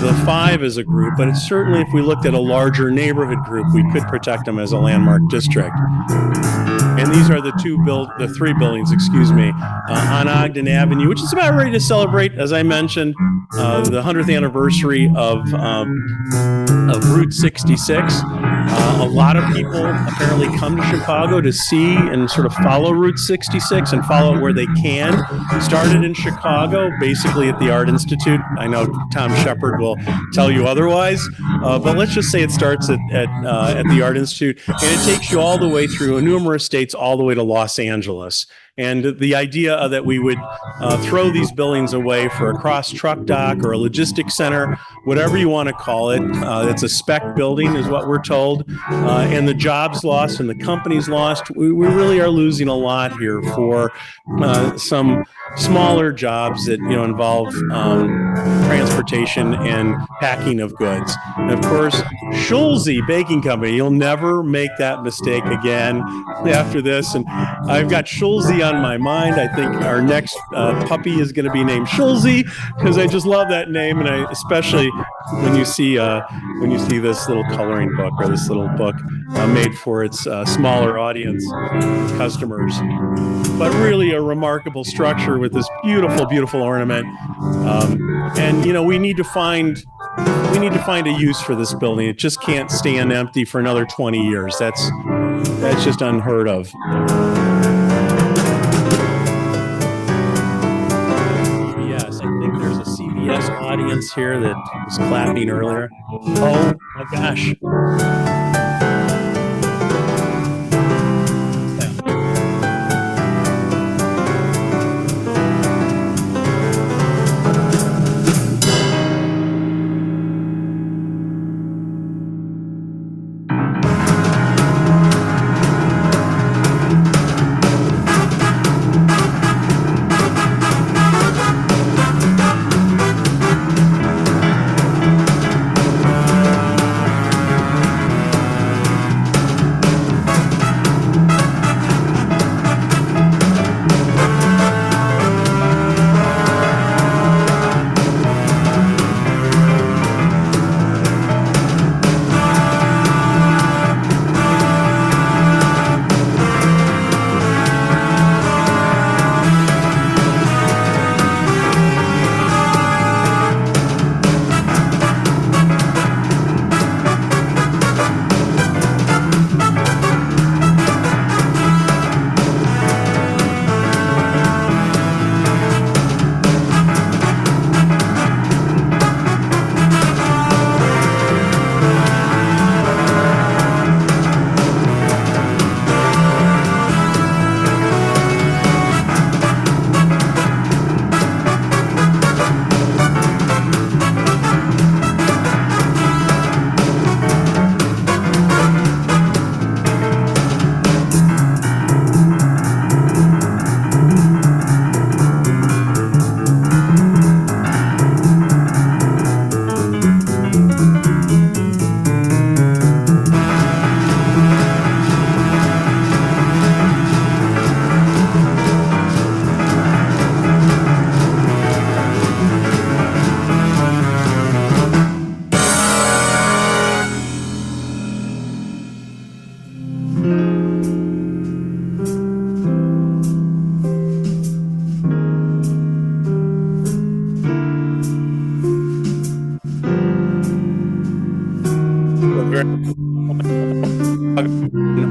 the 5 as a group, but it's certainly if we looked at a larger neighborhood group, we could protect them as a landmark district. And these are the 3 buildings, on Ogden Avenue, which is about ready to celebrate, as I mentioned, the 100th anniversary of Route 66. A lot of people apparently come to Chicago to see and sort of follow Route 66 and follow it where they can. Started in Chicago, basically at the Art Institute. I know Tom Shepard will tell you otherwise, but let's just say it starts at the Art Institute, and it takes you all the way through numerous states, all the way to Los Angeles. And the idea that we would throw these buildings away for a cross-truck dock or a logistics center, whatever you want to call it, it's a spec building is what we're told, and the jobs lost and the companies lost. We really are losing a lot here for some smaller jobs that involve transportation and packing of goods. And of course, Schulze Baking Company, you'll never make that mistake again after this. And I've got Schulze on my mind. I think our next puppy is going to be named Schulze because I just love that name, and especially when you see this little coloring book or this little book made for its smaller audience customers. But really a remarkable structure with this beautiful, beautiful ornament. And we need to find a use for this building. It just can't stand empty for another 20 years. That's just unheard of. CBS audience here that was clapping earlier. Oh my gosh.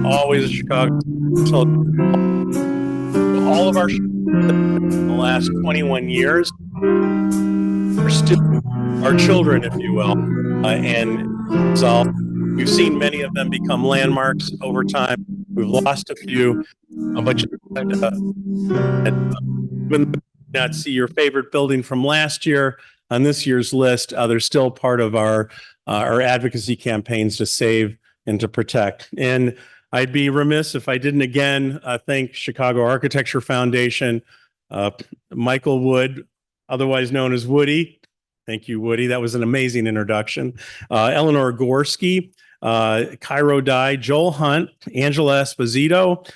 Always Chicago. So all of our in the last 21 years are still our children, if you will, and so we've seen many of them become landmarks over time. We've lost a few, but when not see your favorite building from last year on this year's list, they're still part of our advocacy campaigns to save and to protect. And I'd be remiss if I didn't again thank Chicago Architecture Foundation, Michael Wood, otherwise known as Woody. Thank you, Woody. That was an amazing introduction. Eleanor Gorski, Cairo Dye, Joel Hunt, Angela Esposito,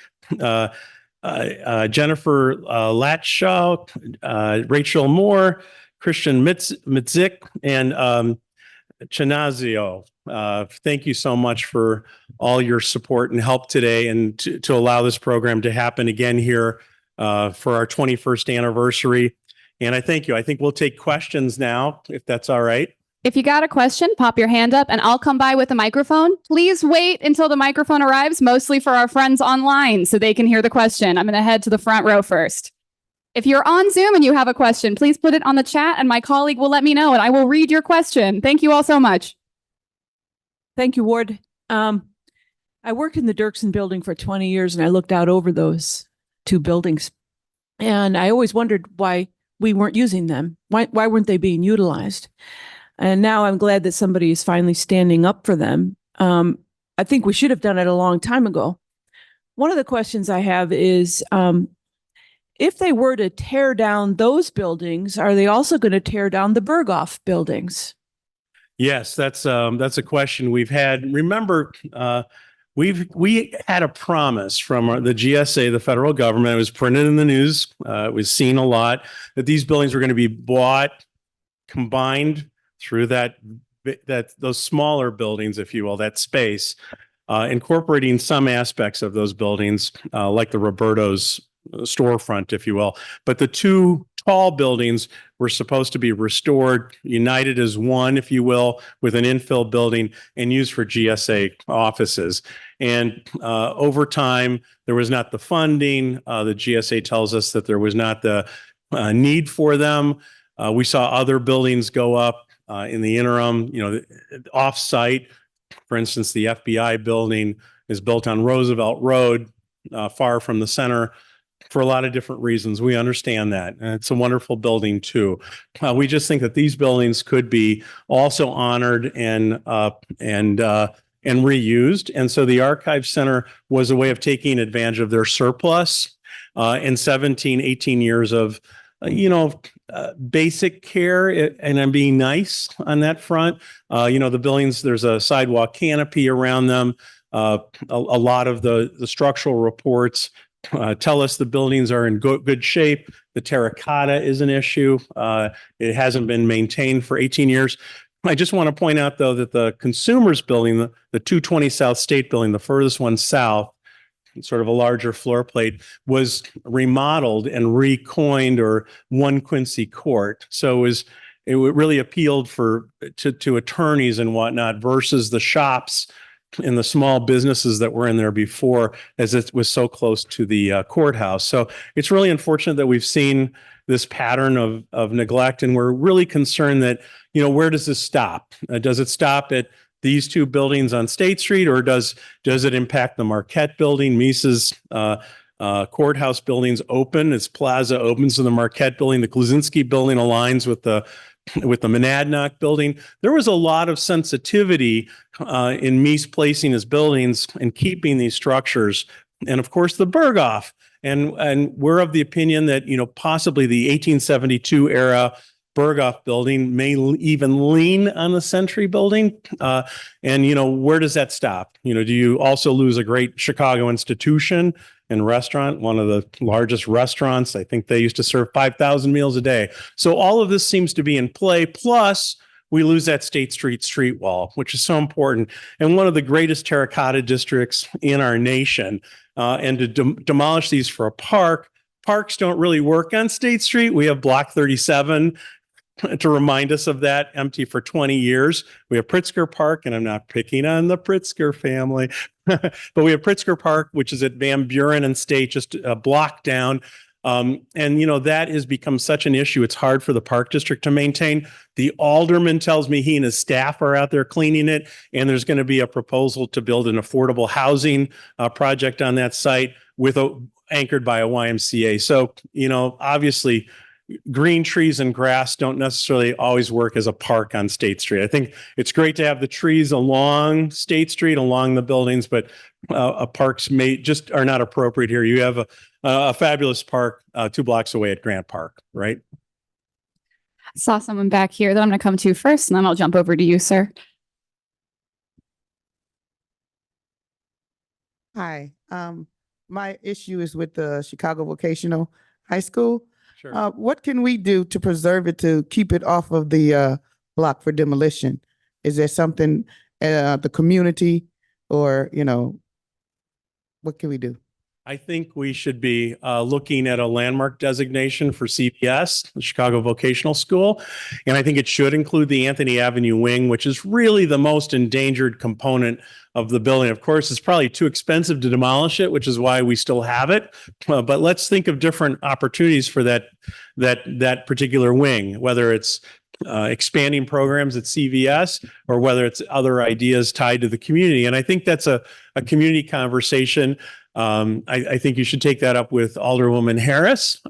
Jennifer Latshaw, Rachel Moore, Christian Mitzik, and Chinazio. Thank you so much for all your support and help today, and to allow this program to happen again here for our 21st anniversary. And I thank you. I think we'll take questions now, if that's all right. If you got a question, pop your hand up and I'll come by with a microphone. Please wait until the microphone arrives, mostly for our friends online so they can hear the question. I'm going to head to the front row first. If you're on Zoom and you have a question, please put it on the chat and my colleague will let me know and I will read your question. Thank you all so much. Thank you, Ward. I worked in the Dirksen building for 20 years and I looked out over those two buildings. And I always wondered why we weren't using them. Why weren't they being utilized? And now I'm glad that somebody is finally standing up for them. I think we should have done it a long time ago. One of the questions I have is, if they were to tear down those buildings, are they also going to tear down the Berghoff buildings? Yes, that's a question we've had. Remember, we had a promise from the GSA, the federal government. It was printed in the news. It was seen a lot that these buildings were going to be bought, combined through those smaller buildings, if you will, that space, incorporating some aspects of those buildings, like the Roberto's storefront, if you will. But the two tall buildings were supposed to be restored, united as one, if you will, with an infill building and used for GSA offices. And over time, there was not the funding. The GSA tells us that there was not the need for them. We saw other buildings go up in the interim, off-site. For instance, the FBI building is built on Roosevelt Road, far from the center, for a lot of different reasons. We understand that. And it's a wonderful building too. We just think that these buildings could be also honored and reused. And so the Archive Center was a way of taking advantage of their surplus in 17, 18 years of, basic care. And I'm being nice on that front. The buildings, there's a sidewalk canopy around them. A lot of the structural reports tell us the buildings are in good shape. The terracotta is an issue. It hasn't been maintained for 18 years. I just want to point out, though, that the Consumers building, the 220 South State building, the furthest one south, sort of a larger floor plate, was remodeled and recoined, or One Quincy Court. So it really appealed to attorneys and whatnot versus the shops and the small businesses that were in there before, as it was so close to the courthouse. So it's really unfortunate that we've seen this pattern of neglect, and we're really concerned that, where does this stop? Does it stop at these two buildings on State Street, or does it impact the Marquette building? Mises courthouse buildings open, its plaza opens to the Marquette building. The Kluzinski building aligns with the Monadnock building. There was a lot of sensitivity in Mies placing his buildings and keeping these structures. And of course, the Berghoff. And we're of the opinion that, possibly the 1872 era Berghoff building may even lean on the Century building. And where does that stop? Do you also lose a great Chicago institution and restaurant, one of the largest restaurants? I think they used to serve 5,000 meals a day. So all of this seems to be in play. Plus, we lose that State Street street wall, which is so important, and one of the greatest terracotta districts in our nation. And to demolish these for a park, parks don't really work on State Street. We have Block 37 to remind us of that, empty for 20 years. We have Pritzker Park, and I'm not picking on the Pritzker family, but we have Pritzker Park, which is at Van Buren and State, just a block down. And, you know, that has become such an issue. It's hard for the park district to maintain. The alderman tells me he and his staff are out there cleaning it, and there's going to be a proposal to build an affordable housing project on that site anchored by a YMCA. So, you know, obviously, green trees and grass don't necessarily always work as a park on State Street. I think it's great to have the trees along State Street, along the buildings, but parks just are not appropriate here. You have a fabulous park 2 blocks away at Grant Park, right? Saw someone back here that I'm going to come to first, and then I'll jump over to you, sir. Hi, my issue is with the Chicago Vocational High School. Sure. What can we do to preserve it, to keep it off of the block for demolition? Is there something the community, or, you know, what can we do? I think we should be looking at a landmark designation for CVS, the Chicago Vocational School. And I think it should include the Anthony Avenue wing, which is really the most endangered component of the building. Of course, it's probably too expensive to demolish it, which is why we still have it. But let's think of different opportunities for that particular wing, whether it's expanding programs at CVS or whether it's other ideas tied to the community. And I think that's a community conversation. I think you should take that up with Alderwoman Harris.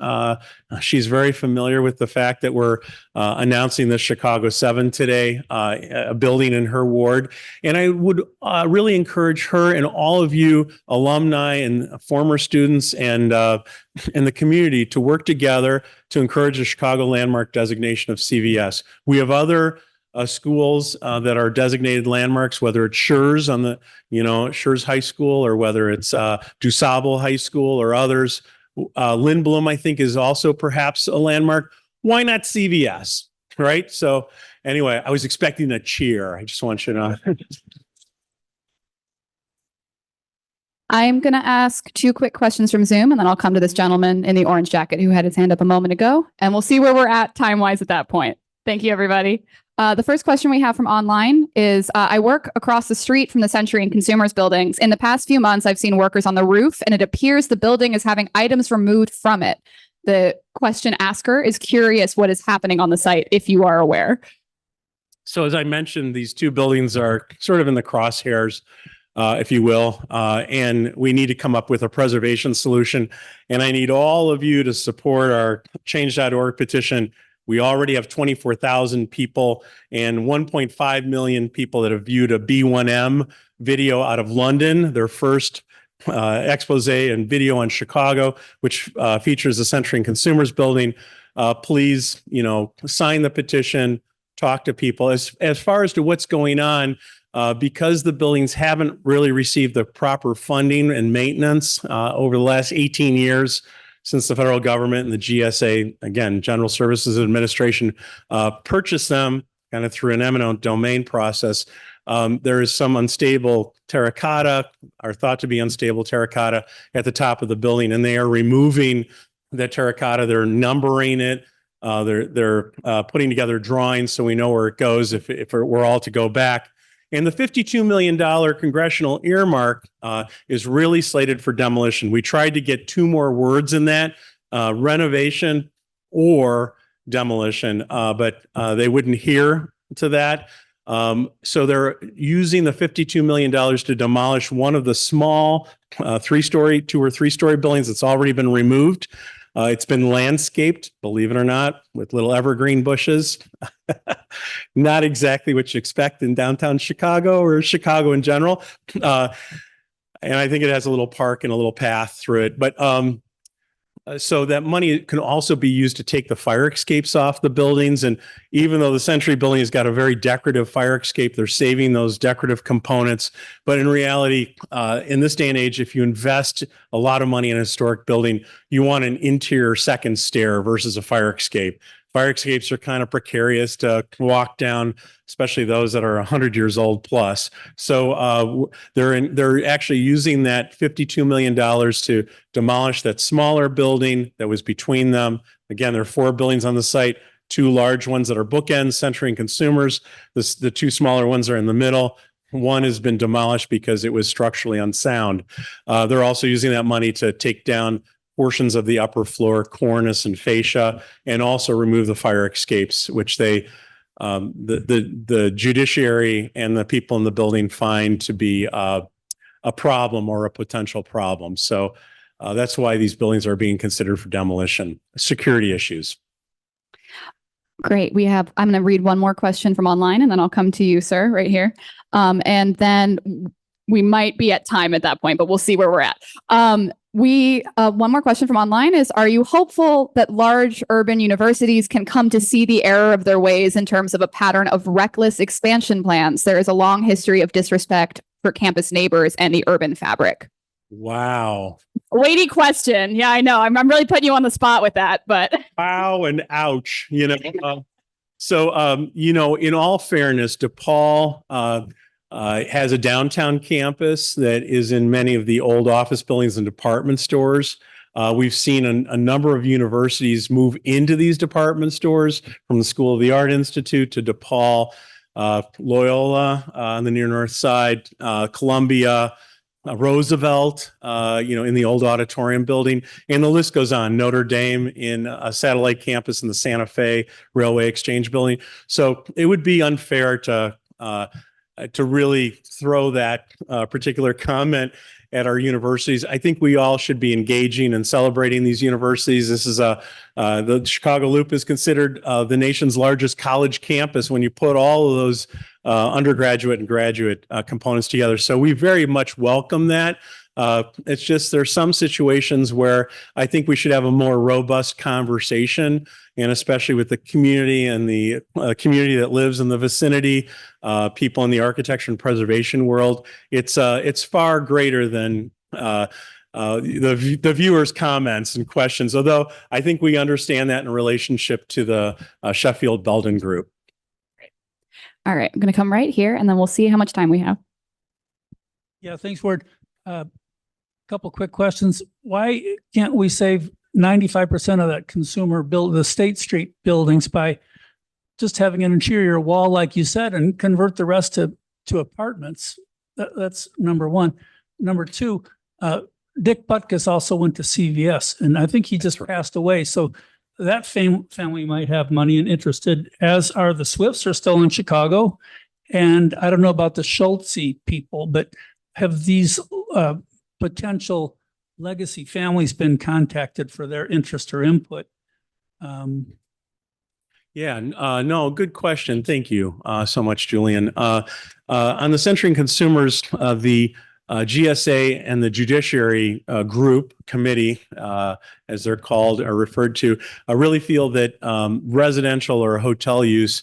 She's very familiar with the fact that we're announcing the Chicago 7 today, a building in her ward. And I would really encourage her and all of you alumni and former students and the community to work together to encourage a Chicago landmark designation of CVS. We have other schools that are designated landmarks, whether it's Schurz on the, Schurz High School, or whether it's DuSable High School or others. Lindblom, I think, is also perhaps a landmark. Why not CVS, right? So anyway, I was expecting a cheer. I just want you to know. I'm going to ask 2 quick questions from Zoom, and then I'll come to this gentleman in the orange jacket who had his hand up a moment ago, and we'll see where we're at time-wise at that point. Thank you, everybody. The first question we have from online is, I work across the street from the Century and Consumers buildings. In the past few months, I've seen workers on the roof, and it appears the building is having items removed from it. The question asker is curious what is happening on the site, if you are aware. So as I mentioned, these 2 buildings are sort of in the crosshairs, if you will, and we need to come up with a preservation solution. And I need all of you to support our change.org petition. We already have 24,000 people and 1.5 million people that have viewed a B1M video out of London, their first expose and video on Chicago, which features the Century and Consumers building. Please, sign the petition, talk to people. As far as to what's going on, because the buildings haven't really received the proper funding and maintenance over the last 18 years, since the federal government and the GSA, again, General Services Administration, purchased them kind of through an eminent domain process. There is some unstable terracotta, or thought to be unstable terracotta, at the top of the building, and they are removing that terracotta. They're numbering it. They're putting together drawings so we know where it goes if we're all to go back. And the $52 million congressional earmark is really slated for demolition. We tried to get 2 more words in that, renovation or demolition, but they wouldn't hear to that. So they're using the $52 million to demolish one of the small 3-story, 2 or 3-story buildings that's already been removed. It's been landscaped, believe it or not, with little evergreen bushes. Not exactly what you expect in downtown Chicago or Chicago in general. And I think it has a little park and a little path through it. But so that money can also be used to take the fire escapes off the buildings. And even though the Century building has got a very decorative fire escape, they're saving those decorative components. But in reality, in this day and age, if you invest a lot of money in a historic building, you want an interior second stair versus a fire escape. Fire escapes are kind of precarious to walk down, especially those that are 100 years old plus. So they're actually using that $52 million to demolish that smaller building that was between them. Again, there are 4 buildings on the site. two large ones that are bookends, centering consumers. The two smaller ones are in the middle. One has been demolished because it was structurally unsound. They're also using that money to take down portions of the upper floor, cornice and fascia, and also remove the fire escapes, which they, the judiciary and the people in the building find to be a problem or a potential problem. So that's why these buildings are being considered for demolition. Security issues. Great. I'm going to read one more question from online and then I'll come to you, sir, right here. And then we might be at time at that point, but we'll see where we're at. One more question from online is, are you hopeful that large urban universities can come to see the error of their ways in terms of a pattern of reckless expansion plans? There is a long history of disrespect for campus neighbors and the urban fabric. Wow. Weighty question. Yeah, I know. I'm really putting you on the spot with that, but. Wow and ouch, you know. You know, in all fairness, DePaul has a downtown campus that is in many of the old office buildings and department stores. We've seen a number of universities move into these department stores, from the School of the Art Institute to DePaul, Loyola on the near north side, Columbia, Roosevelt, you know, in the old auditorium building, and the list goes on. Notre Dame in a satellite campus in the Santa Fe Railway Exchange building. So it would be unfair to really throw that particular comment at our universities. I think we all should be engaging and celebrating these universities. This is the Chicago Loop is considered the nation's largest college campus when you put all of those undergraduate and graduate components together. So we very much welcome that. It's just there's some situations where I think we should have a more robust conversation, and especially with the community and the community that lives in the vicinity, people in the architecture and preservation world. It's far greater than the viewers' comments and questions, although I think we understand that in relationship to the Sheffield-Belden group. All right, I'm going to come right here and then we'll see how much time we have. Yeah, thanks, Ward. Couple quick questions. Why can't we save 95% of that the State Street buildings by just having an interior wall, like you said, and convert the rest to apartments? That's number one. Number two, Dick Butkus also went to CVS, and I think he just passed away. So that family might have money and interested, as are the Swifts, are still in Chicago. And I don't know about the Schultze people, but have these potential legacy families been contacted for their interest or input? Yeah, no, good question. Thank you so much, Julian. On the Centering Consumers, the GSA and the Judiciary Group Committee, as they're called or referred to, really feel that residential or hotel use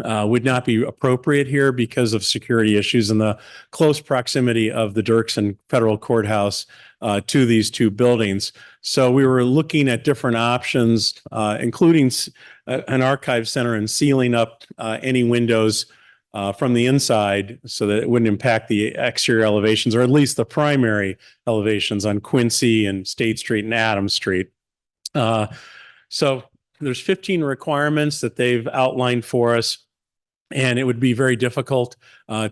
would not be appropriate here because of security issues and the close proximity of the Dirksen Federal Courthouse to these two buildings. So we were looking at different options, including an archive center and sealing up any windows from the inside so that it wouldn't impact the exterior elevations, or at least the primary elevations on Quincy and State Street and Adams Street. So there's 15 requirements that they've outlined for us, and it would be very difficult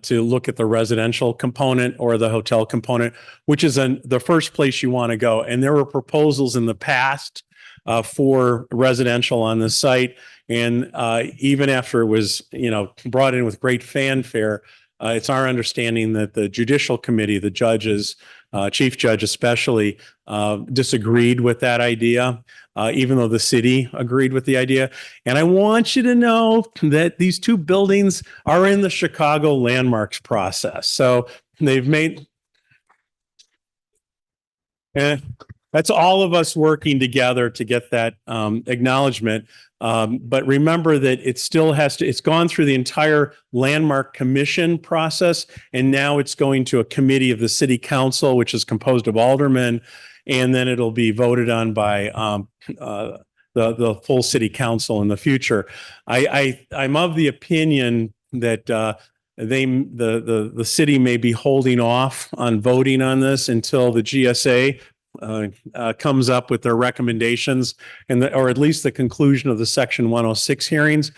to look at the residential component or the hotel component, which is the first place you want to go. And there were proposals in the past for residential on the site. And even after it was, you know, brought in with great fanfare, it's our understanding that the Judicial Committee, the judges, Chief Judge especially, disagreed with that idea, even though the city agreed with the idea. And I want you to know that these two buildings are in the Chicago landmarks process. So they've made, that's all of us working together to get that acknowledgement. But remember that it still has to, it's gone through the entire landmark commission process, and now it's going to a committee of the city council, which is composed of aldermen, and then it'll be voted on by the full city council in the future. I'm of the opinion that the city may be holding off on voting on this until the GSA comes up with their recommendations and or at least the conclusion of the Section 106 hearings.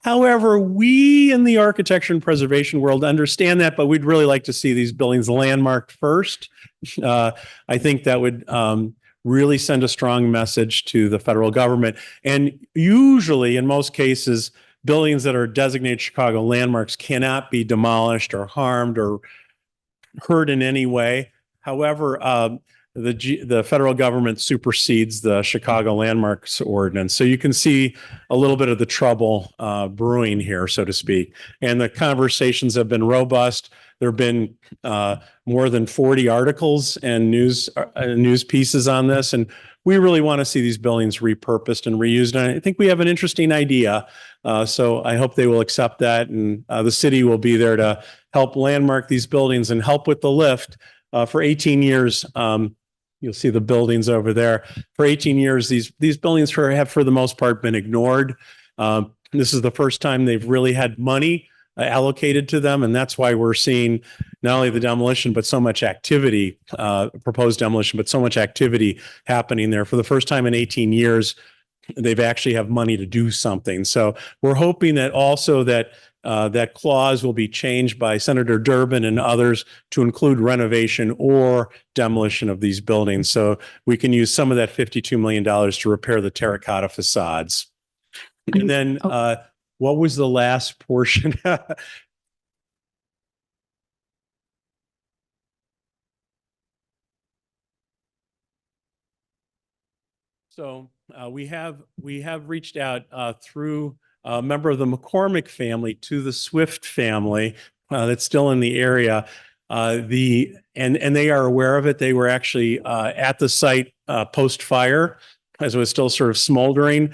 However, we in the architecture and preservation world understand that, but we'd really like to see these buildings landmarked first. I think that would really send a strong message to the federal government. And usually, in most cases, buildings that are designated Chicago landmarks cannot be demolished or harmed or hurt in any way. However, the federal government supersedes the Chicago Landmarks Ordinance. So you can see a little bit of the trouble brewing here, so to speak. And the conversations have been robust. There have been more than 40 articles and news pieces on this. And we really want to see these buildings repurposed and reused. And I think we have an interesting idea. So I hope they will accept that. And the city will be there to help landmark these buildings and help with the lift. For 18 years, you'll see the buildings over there. For 18 years, these buildings have, for the most part, been ignored. This is the first time they've really had money allocated to them, and that's why we're seeing not only the demolition, but so much activity, proposed demolition, but so much activity happening there. For the first time in 18 years, they've actually have money to do something. So we're hoping that also that that clause will be changed by Senator Durbin and others to include renovation or demolition of these buildings. So we can use some of that $52 million to repair the terracotta facades. And then what was the last portion? So we have reached out through a member of the McCormick family to the Swift family that's still in the area. And they are aware of it. They were actually at the site post-fire as it was still sort of smoldering.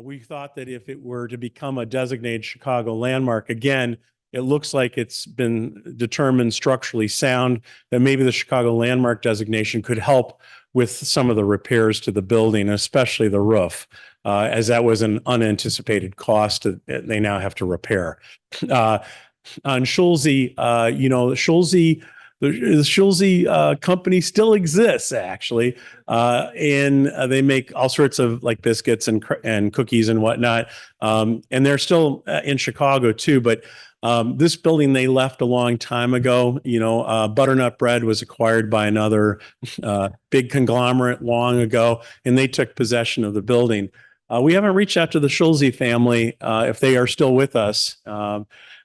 We thought that if it were to become a designated Chicago landmark, again, it looks like it's been determined structurally sound, that maybe the Chicago landmark designation could help with some of the repairs to the building, especially the roof, as that was an unanticipated cost that they now have to repair. On Schulze, the Schulze company still exists, actually, and they make all sorts of like biscuits and cookies and whatnot, and they're still in Chicago too. But this building they left a long time ago. Butternut Bread was acquired by another big conglomerate long ago, and they took possession of the building. We haven't reached out to the Schulze family if they are still with us.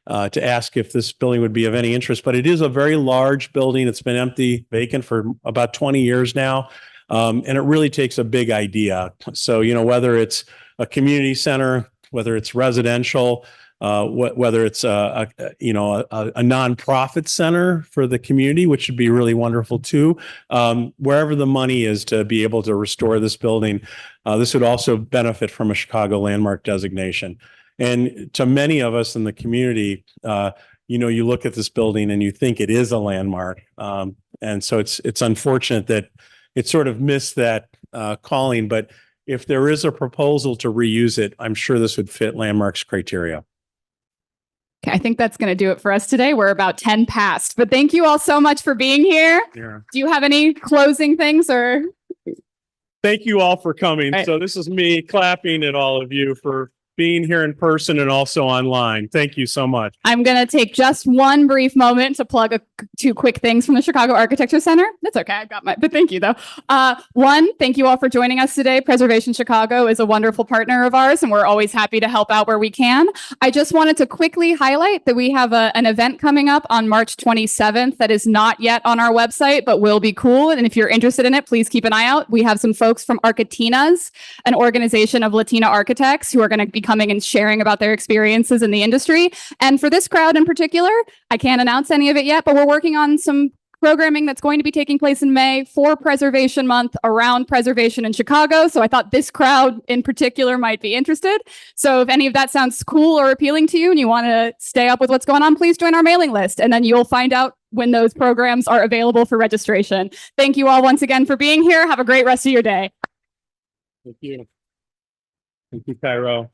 To ask if this building would be of any interest, but it is a very large building. It's been empty, vacant for about 20 years now. And it really takes a big idea. So, whether it's a community center, whether it's residential, whether it's a nonprofit center for the community, which would be really wonderful too. Wherever the money is to be able to restore this building, this would also benefit from a Chicago landmark designation. And to many of us in the community, you look at this building and you think it is a landmark. And so it's unfortunate that it sort of missed that calling. But if there is a proposal to reuse it, I'm sure this would fit landmarks criteria. Okay, I think that's going to do it for us today. We're about 10 past, but thank you all so much for being here. Yeah. Do you have any closing things or? Thank you all for coming. Right. So this is me clapping at all of you for being here in person and also online. Thank you so much. I'm going to take just one brief moment to plug two quick things from the Chicago Architecture Center. That's okay. I got but thank you though. One, thank you all for joining us today. Preservation Chicago is a wonderful partner of ours, and we're always happy to help out where we can. I just wanted to quickly highlight that we have an event coming up on March 27th that is not yet on our website, but will be cool. And if you're interested in it, please keep an eye out. We have some folks from Architinas, an organization of Latina architects, who are going to be coming and sharing about their experiences in the industry. And for this crowd in particular, I can't announce any of it yet, but we're working on some programming that's going to be taking place in May for Preservation Month around preservation in Chicago. So I thought this crowd in particular might be interested. So if any of that sounds cool or appealing to you and you want to stay up with what's going on, please join our mailing list. And then you'll find out when those programs are available for registration. Thank you all once again for being here. Have a great rest of your day. Thank you. Thank you, Cairo.